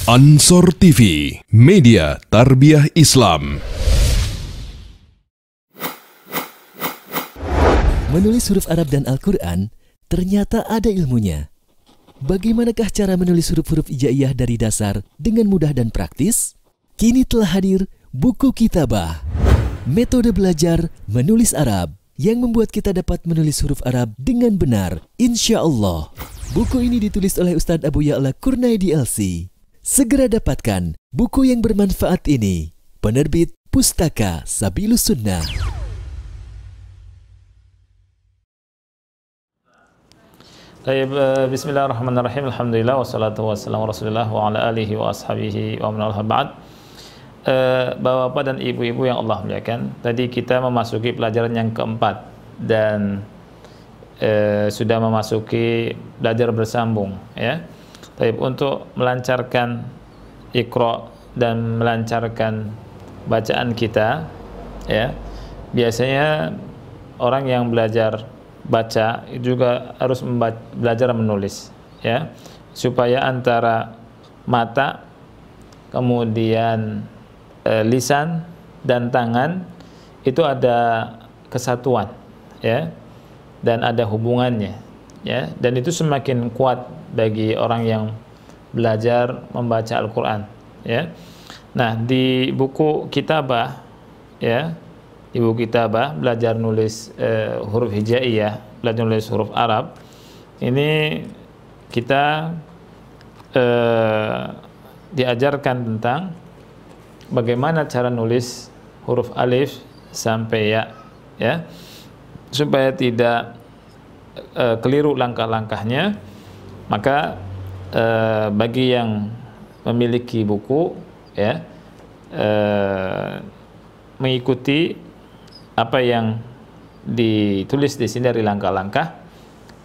Ansor TV, media tarbiyah Islam. Menulis huruf Arab dan Al-Quran ternyata ada ilmunya. Bagaimanakah cara menulis huruf-huruf hijaiyah dari dasar dengan mudah dan praktis? Kini telah hadir buku Kitabah, metode belajar menulis Arab yang membuat kita dapat menulis huruf Arab dengan benar, insya Allah. Buku ini ditulis oleh Ustadz Abu Ya'la Kurnaidi LC. Segera dapatkan buku yang bermanfaat ini. Penerbit Pustaka Sabilus Sunnah. Bismillahirrahmanirrahim. Alhamdulillah wassalatu wassalamu Rasulillah wa ala alihi wa ashabihi wa man wala ba'd. Bapak-bapak dan ibu-ibu yang Allah muliakan, tadi kita memasuki pelajaran yang keempat dan sudah memasuki belajar bersambung, ya. Tapi untuk melancarkan Iqra dan melancarkan bacaan kita, ya, biasanya orang yang belajar baca juga harus belajar menulis, ya, supaya antara mata, kemudian lisan dan tangan itu ada kesatuan, ya, dan ada hubungannya, ya, dan itu semakin kuat bagi orang yang belajar membaca Al-Quran, ya. Nah, di buku Kitabah, ya, di buku Kitabah belajar nulis huruf hijaiyah, belajar nulis huruf Arab, ini kita diajarkan tentang bagaimana cara nulis huruf alif sampai ya, ya, supaya tidak keliru langkah-langkahnya. Maka bagi yang memiliki buku, ya, mengikuti apa yang ditulis di sini dari langkah-langkah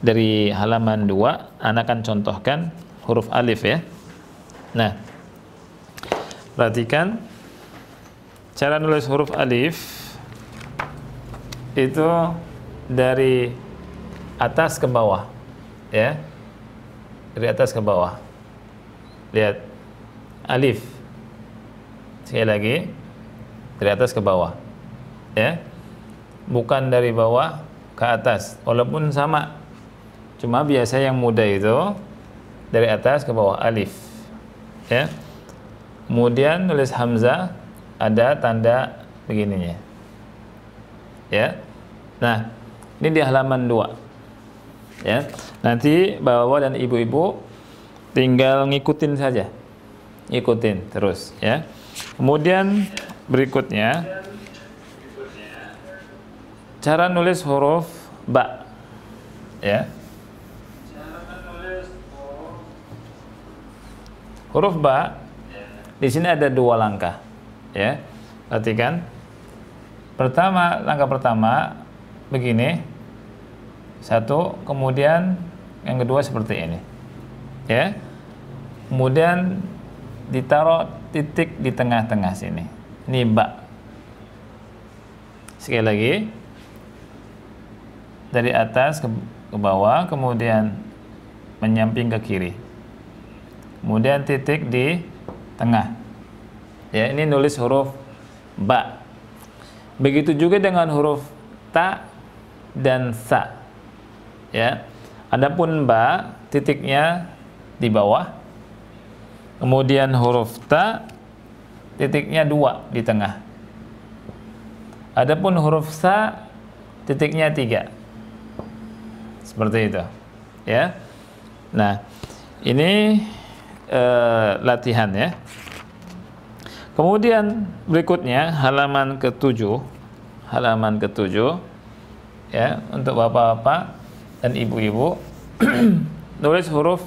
dari halaman 2, Anda akan contohkan huruf alif, ya. Nah, perhatikan cara nulis huruf alif itu dari atas ke bawah, ya, dari atas ke bawah. Lihat, alif, sekali lagi, dari atas ke bawah, ya, bukan dari bawah ke atas, walaupun sama, cuma biasa yang mudah itu dari atas ke bawah, alif, ya. Kemudian nulis hamzah, ada tanda begininya, ya. Nah, ini di halaman 2, ya. Nanti bapak-bapak dan ibu-ibu tinggal ngikutin saja, ikutin terus, ya. Kemudian berikutnya cara nulis huruf ba, ya. Huruf ba di sini ada 2 langkah, ya. Perhatikan. Pertama, langkah pertama begini, 1, kemudian yang kedua seperti ini, ya. Kemudian ditaruh titik di tengah-tengah sini. Ini ba. Sekali lagi, dari atas ke bawah, kemudian menyamping ke kiri, kemudian titik di tengah, ya. Ini nulis huruf ba. Begitu juga dengan huruf ta dan sa, ya. Adapun ba, titiknya di bawah, kemudian huruf ta, titiknya 2 di tengah. Adapun huruf sa, titiknya 3. Seperti itu, ya. Nah, ini latihan, ya. Kemudian berikutnya halaman ke-7, ya, untuk bapak-bapak dan ibu-ibu nulis huruf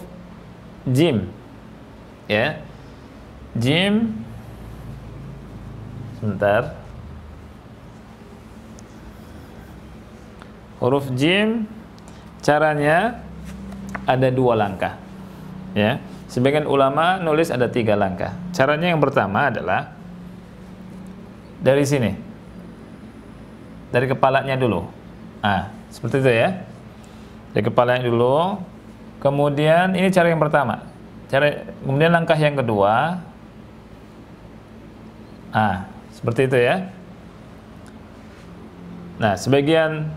jim, ya. Jim, sebentar. Huruf jim caranya ada 2 langkah, ya. Sebagian ulama nulis ada 3 langkah. Caranya yang pertama adalah dari sini, dari kepalanya dulu. Nah, seperti itu, ya. Dari kepalanya dulu. Kemudian ini cara yang pertama. Kemudian langkah yang kedua, seperti itu ya. Nah, sebagian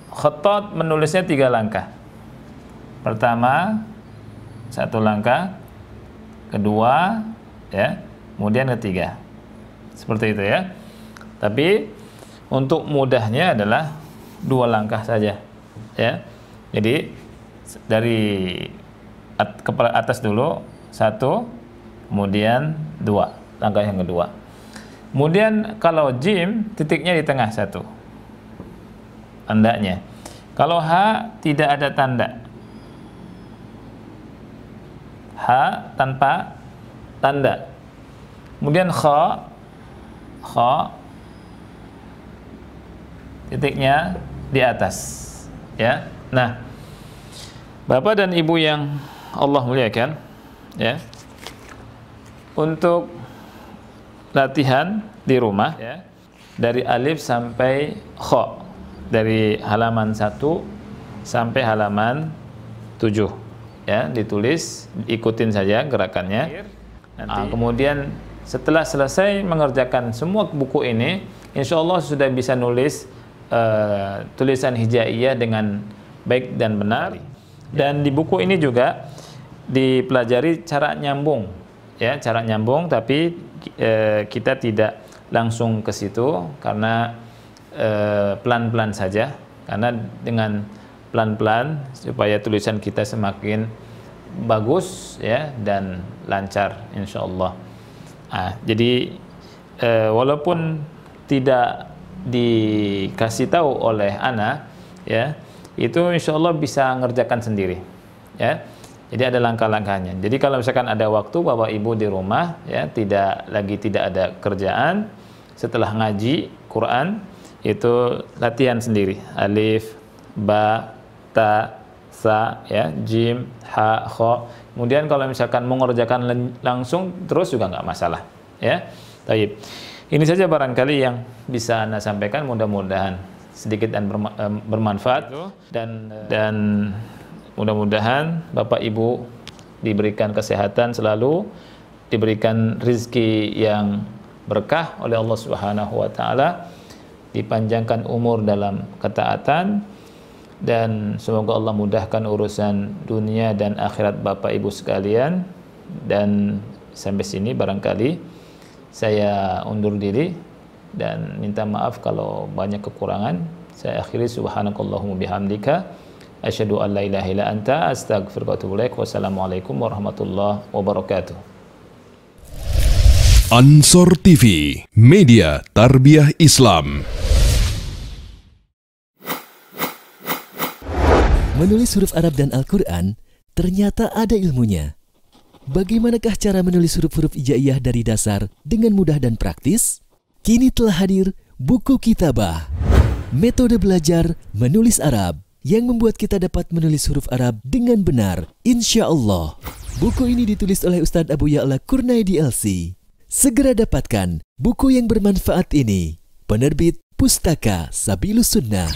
khattat menulisnya 3 langkah. Pertama 1 langkah, kedua ya, kemudian ketiga. Seperti itu ya. Tapi untuk mudahnya adalah 2 langkah saja ya. Jadi dari kepala atas dulu 1, kemudian 2, langkah yang kedua. Kemudian kalau jim, titiknya di tengah 1 tandanya. Kalau H tidak ada tanda, H tanpa tanda. Kemudian kha titiknya di atas ya. Nah, Bapak dan Ibu yang Allah muliakan ya, untuk latihan di rumah ya, dari alif sampai kha, dari halaman 1 sampai halaman 7 ya, ditulis, ikutin saja gerakannya. Kemudian setelah selesai mengerjakan semua buku ini, insya Allah sudah bisa nulis tulisan hijaiyah dengan baik dan benar. Dan di buku ini juga dipelajari cara nyambung ya, cara nyambung, tapi kita tidak langsung ke situ karena pelan-pelan saja, karena dengan pelan-pelan supaya tulisan kita semakin bagus ya dan lancar insyaallah. Jadi walaupun tidak dikasih tahu oleh ana ya, itu insyaallah bisa ngerjakan sendiri ya. Jadi ada langkah-langkahnya. Jadi kalau misalkan ada waktu Bapak Ibu di rumah ya, tidak ada kerjaan, setelah ngaji Quran itu latihan sendiri, alif, ba, ta, sa ya, jim, ha, kha. Kemudian kalau misalkan mau mengerjakan langsung terus juga nggak masalah ya. Baik. Ini saja barangkali yang bisa Anda sampaikan, mudah-mudahan sedikit dan bermanfaat, dan mudah-mudahan Bapak Ibu diberikan kesehatan selalu, diberikan rizki yang berkah oleh Allah Subhanahu wa taala, dipanjangkan umur dalam ketaatan, dan semoga Allah mudahkan urusan dunia dan akhirat Bapak Ibu sekalian. Dan sampai sini barangkali saya undur diri dan minta maaf kalau banyak kekurangan. Saya akhiri, subhanakallahumma bihamdika asyhadu an la ilaha illa anta astaghfiruka wa atubu ilaik. Wassalamualaikum warahmatullahi wabarakatuh. Ansor TV, media tarbiyah Islam. Menulis huruf Arab dan Al-Quran ternyata ada ilmunya. Bagaimanakah cara menulis huruf-huruf hijaiyah dari dasar dengan mudah dan praktis? Kini telah hadir buku Kitabah, metode belajar menulis Arab yang membuat kita dapat menulis huruf Arab dengan benar, insya Allah. Buku ini ditulis oleh Ustadz Abu Ya'la Kurnaidi LC. Segera dapatkan buku yang bermanfaat ini. Penerbit Pustaka Sabilus Sunnah.